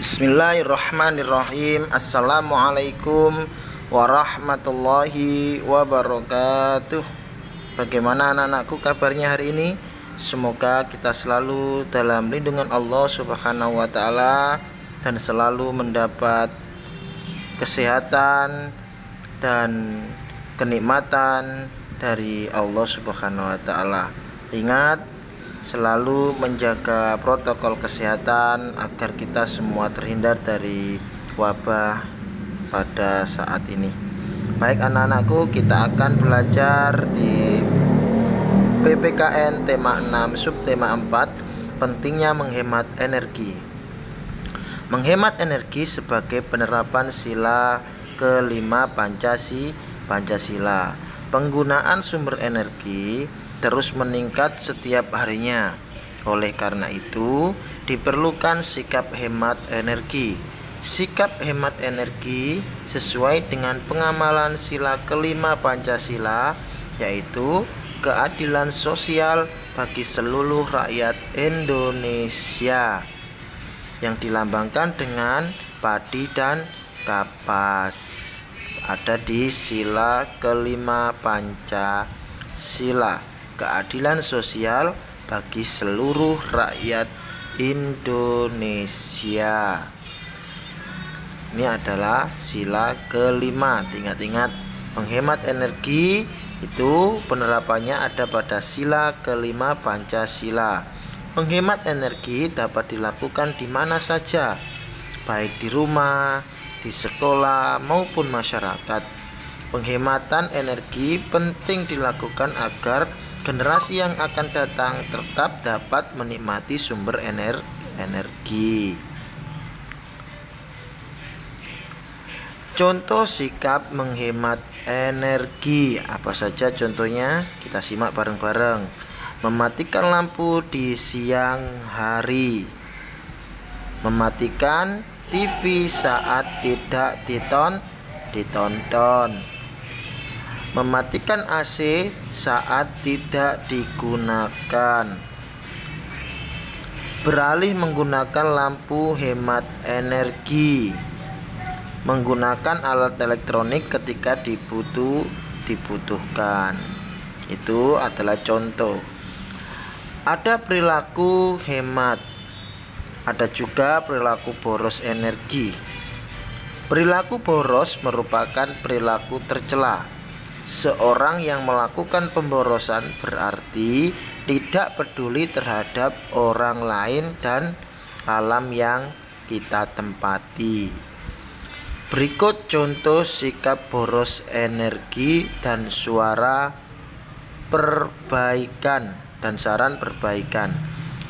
Bismillahirrahmanirrahim. Assalamualaikum warahmatullahi wabarakatuh. Bagaimana anak-anakku kabarnya hari ini? Semoga kita selalu dalam lindungan Allah Subhanahu wa taala dan selalu mendapat kesehatan dan kenikmatan dari Allah Subhanahu wa taala. Ingat, selalu menjaga protokol kesehatan agar kita semua terhindar dari wabah pada saat ini. Baik anak-anakku, kita akan belajar di PPKN tema 6 subtema 4, pentingnya menghemat energi. Menghemat energi sebagai penerapan sila kelima Pancasila. Penggunaan sumber energi terus meningkat setiap harinya. Oleh karena itu, diperlukan sikap hemat energi. Sikap hemat energi sesuai dengan pengamalan sila kelima Pancasila, yaitu keadilan sosial bagi seluruh rakyat Indonesia, yang dilambangkan dengan padi dan kapas. Ada di sila kelima Pancasila. Keadilan sosial bagi seluruh rakyat Indonesia. Ini adalah sila kelima. Ingat-ingat, menghemat energi itu penerapannya ada pada sila kelima Pancasila. Menghemat energi dapat dilakukan di mana saja, baik di rumah, di sekolah maupun masyarakat. Penghematan energi penting dilakukan agar generasi yang akan datang tetap dapat menikmati sumber energi. Contoh sikap menghemat energi apa saja contohnya? Kita simak bareng-bareng. Mematikan lampu di siang hari. Mematikan TV saat tidak ditonton. Mematikan AC saat tidak digunakan. Beralih menggunakan lampu hemat energi. Menggunakan alat elektronik ketika dibutuhkan. Itu adalah contoh. Ada perilaku hemat. Ada juga perilaku boros energi. Perilaku boros merupakan perilaku tercela. Seorang yang melakukan pemborosan berarti tidak peduli terhadap orang lain dan alam yang kita tempati. Berikut contoh sikap boros energi dan saran perbaikan.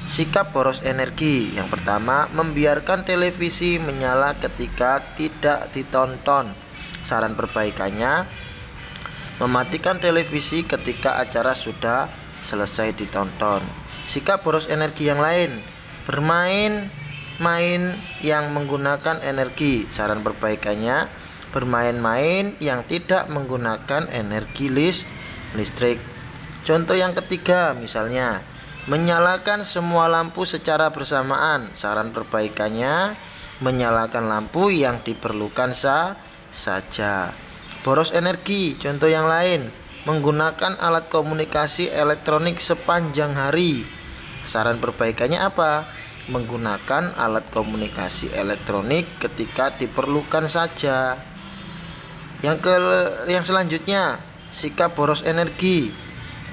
Sikap boros energi yang pertama, membiarkan televisi menyala ketika tidak ditonton. Saran perbaikannya, mematikan televisi ketika acara sudah selesai ditonton. Sikap boros energi yang lain, bermain-main yang menggunakan energi. Saran perbaikannya, bermain-main yang tidak menggunakan energi listrik. Contoh yang ketiga, misalnya menyalakan semua lampu secara bersamaan. Saran perbaikannya, menyalakan lampu yang diperlukan saja. Boros energi, contoh yang lain, menggunakan alat komunikasi elektronik sepanjang hari. Saran perbaikannya apa? Menggunakan alat komunikasi elektronik ketika diperlukan saja. Yang selanjutnya, sikap boros energi,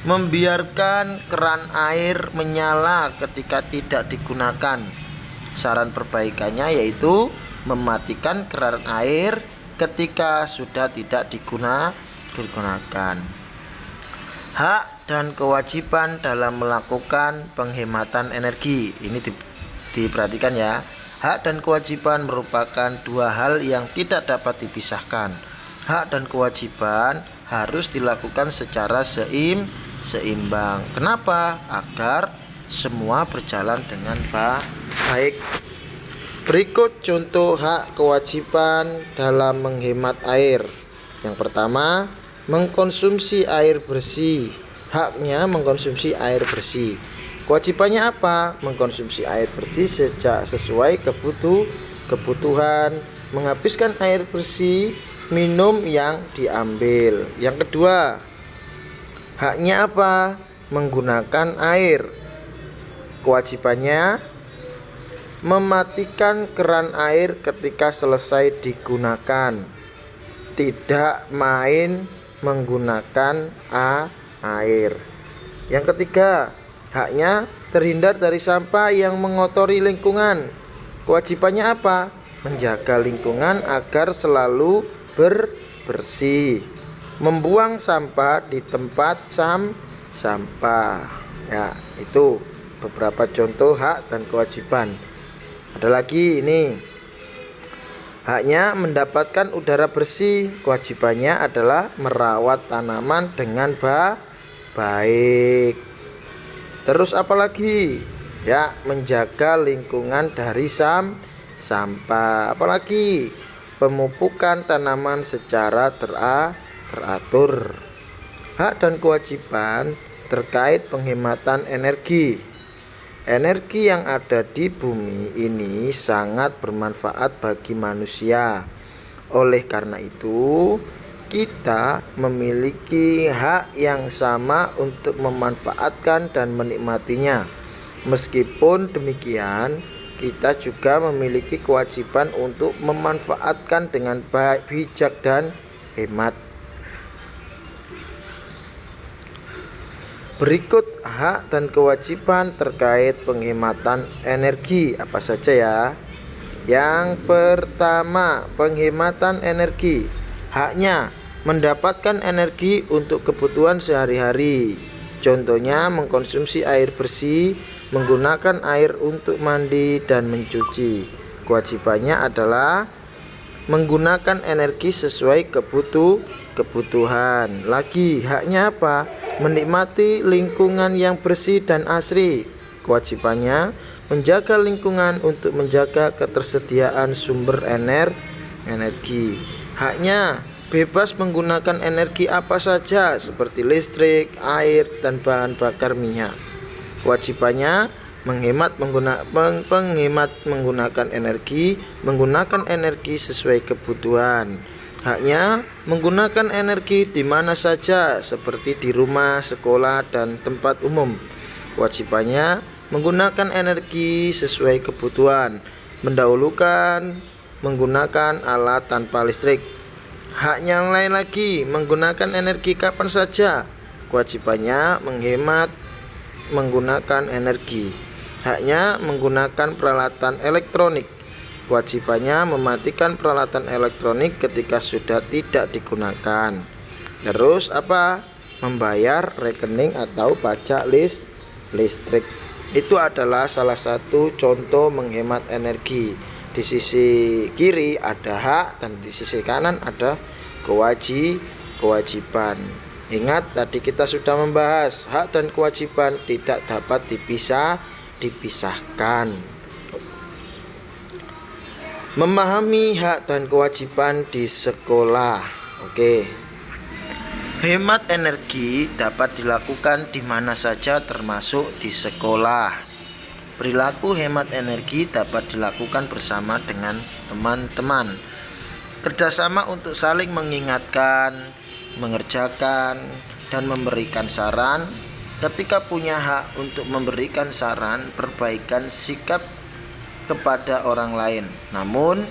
membiarkan keran air menyala ketika tidak digunakan. Saran perbaikannya yaitu mematikan keran air ketika sudah tidak digunakan. Hak dan kewajiban dalam melakukan penghematan energi. Ini diperhatikan ya. Hak dan kewajiban merupakan dua hal yang tidak dapat dipisahkan. Hak dan kewajiban harus dilakukan secara seimbang. Kenapa? Agar semua berjalan dengan baik. Berikut contoh hak kewajiban dalam menghemat air. Yang pertama, mengkonsumsi air bersih. Haknya mengkonsumsi air bersih. Kewajibannya apa? Mengkonsumsi air bersih sesuai kebutuhan, menghabiskan air bersih, minum yang diambil. Yang kedua, haknya apa? Menggunakan air. Kewajibannya mematikan keran air ketika selesai digunakan. Tidak main menggunakan air. Yang ketiga, haknya terhindar dari sampah yang mengotori lingkungan. Kewajibannya apa? Menjaga lingkungan agar selalu bersih. Membuang sampah di tempat sampah. Ya, itu beberapa contoh hak dan kewajiban. Ada lagi ini. Haknya mendapatkan udara bersih. Kewajibannya adalah merawat tanaman dengan baik. Terus apa lagi? Ya, menjaga lingkungan dari sampah. Apalagi pemupukan tanaman secara teratur. Hak dan kewajiban terkait penghematan energi. Energi yang ada di bumi ini sangat bermanfaat bagi manusia. Oleh karena itu, kita memiliki hak yang sama untuk memanfaatkan dan menikmatinya. Meskipun demikian, kita juga memiliki kewajiban untuk memanfaatkan dengan baik, bijak, dan hemat. Berikut hak dan kewajiban terkait penghematan energi. Apa saja ya? Yang pertama, penghematan energi. Haknya mendapatkan energi untuk kebutuhan sehari-hari. Contohnya mengkonsumsi air bersih, menggunakan air untuk mandi dan mencuci. Kewajibannya adalah menggunakan energi sesuai kebutuhan. Lagi, haknya apa? Menikmati lingkungan yang bersih dan asri. Kewajibannya menjaga lingkungan untuk menjaga ketersediaan sumber energi. Haknya bebas menggunakan energi apa saja seperti listrik, air, dan bahan bakar minyak. Kewajibannya menghemat menggunakan energi sesuai kebutuhan. Haknya menggunakan energi di mana saja seperti di rumah, sekolah, dan tempat umum. Kewajibannya menggunakan energi sesuai kebutuhan, mendahulukan menggunakan alat tanpa listrik. Haknya yang lain lagi, menggunakan energi kapan saja. Kewajibannya menghemat menggunakan energi. Haknya menggunakan peralatan elektronik. Kewajibannya mematikan peralatan elektronik ketika sudah tidak digunakan. Terus apa? Membayar rekening atau pajak listrik. Itu adalah salah satu contoh menghemat energi. Di sisi kiri ada hak dan di sisi kanan ada kewajiban. Ingat, tadi kita sudah membahas hak dan kewajiban tidak dapat dipisahkan. Memahami hak dan kewajiban di sekolah. Oke. Hemat energi dapat dilakukan di mana saja termasuk di sekolah. Perilaku hemat energi dapat dilakukan bersama dengan teman-teman. Kerjasama untuk saling mengingatkan, mengerjakan, dan memberikan saran. Ketika punya hak untuk memberikan saran, perbaikan sikap kepada orang lain. Namun,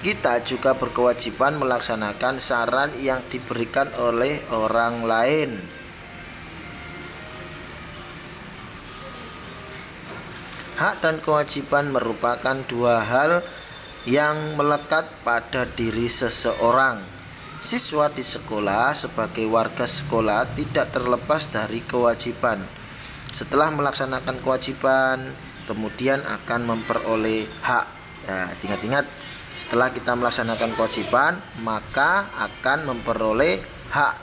kita juga berkewajiban melaksanakan saran yang diberikan oleh orang lain. Hak dan kewajiban merupakan dua hal yang melekat pada diri seseorang. Siswa di sekolah sebagai warga sekolah tidak terlepas dari kewajiban. Setelah melaksanakan kewajiban, kemudian akan memperoleh hak. Ya, ingat-ingat, setelah kita melaksanakan kewajiban, maka akan memperoleh hak.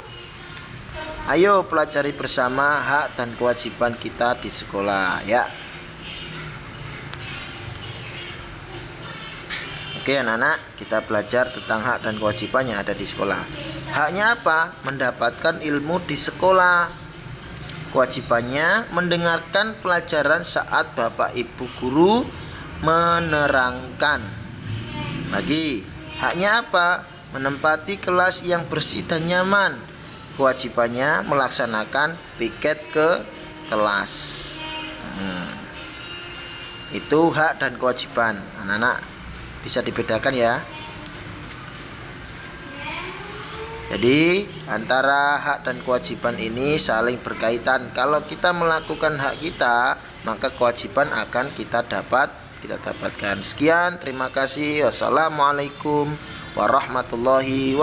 Ayo pelajari bersama hak dan kewajiban kita di sekolah, ya. Oke anak-anak, kita belajar tentang hak dan kewajiban yang ada di sekolah. Haknya apa? Mendapatkan ilmu di sekolah. Kewajibannya mendengarkan pelajaran saat Bapak Ibu guru menerangkan. Lagi, haknya apa? Menempati kelas yang bersih dan nyaman. Kewajibannya melaksanakan piket ke kelas. Itu hak dan kewajiban. Anak-anak bisa dibedakan ya. Jadi antara hak dan kewajiban ini saling berkaitan. Kalau kita melakukan hak kita, maka kewajiban akan kita dapatkan. Sekian, terima kasih. Wassalamualaikum warahmatullahi wabarakatuh.